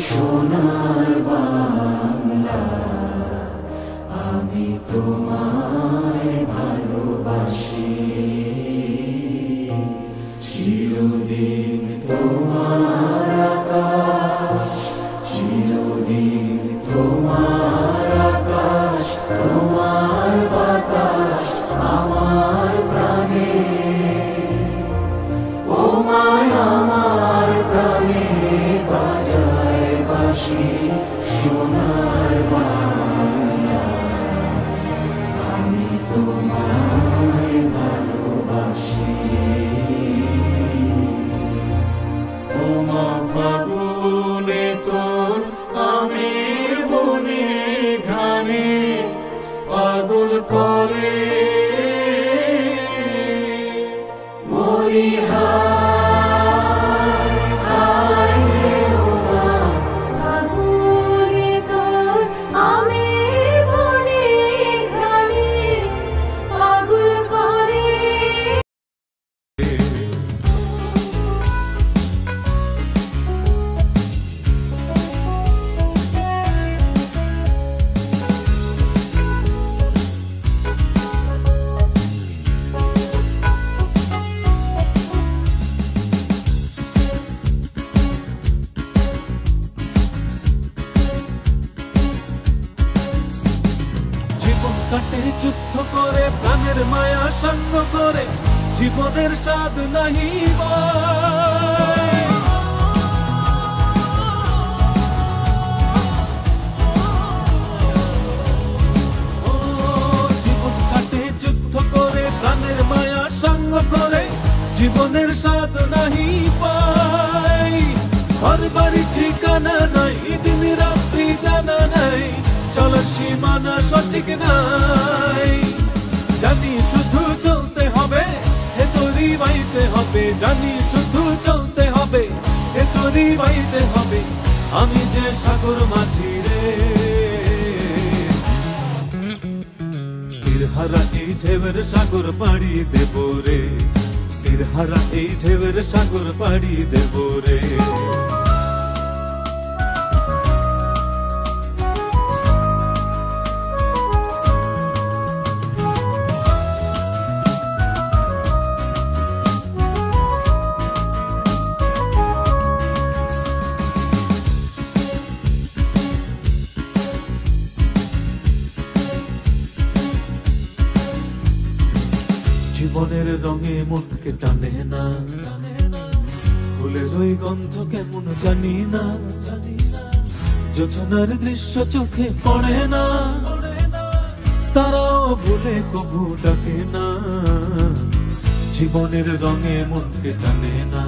সোনার বাংলা, আমি তোমায় ভালোবাসি। চিরদিন তোমার আকাশ, চিরদিন তোমার আকাশ, তোমার বাতাস আমার প্রাণে। ও মায় আমার প্রাণে বাজায় বাঁশি সোনার বাংলা, আমি তোমায় ভালোবাসি। ও মা ফাগুনে তোর আমের বনে ঘানে পাগল করে মরি হায় হায় রে। ও মা ফাগুনে তোর আমের বনে ঘ্রাণে পাগল করে। জীবন কাটে যুদ্ধ করে, প্রাণের মায়া সঙ্গ করে, জীবনের স্বাদ নাহি পায়। ও জীবন কাটে যুদ্ধ করে, প্রাণের মায়া সঙ্গ করে, জীবনের স্বাদ নাহি পায়। ঘর বাড়ি ঠিকানা নাই, দিন রাত্রি জানা নাই, চলার সীমানা সঠিক নাই। জানি শুধু চলতে হবে, এ তোরই বাইতে হবে, জানি শুধু চলতে হবে, এ তোরই বাইতে হবে। আমি যে সাগর মাঝি রে, তীরহারা এই ঢেউয়ের সাগর পাড়ি দেব রে, তীরহারা এই ঢেউয়ের সাগর পাড়ি দেব রে। জীবনের রঙে মনকে টানে না, ফুলের ওই গন্ধ কেমন জানি না, যোজনার দৃশ্য চোখে পড়ে না, তারাও ভুলে কবু ডাকে না। জীবনের রঙে মনকে টানে না।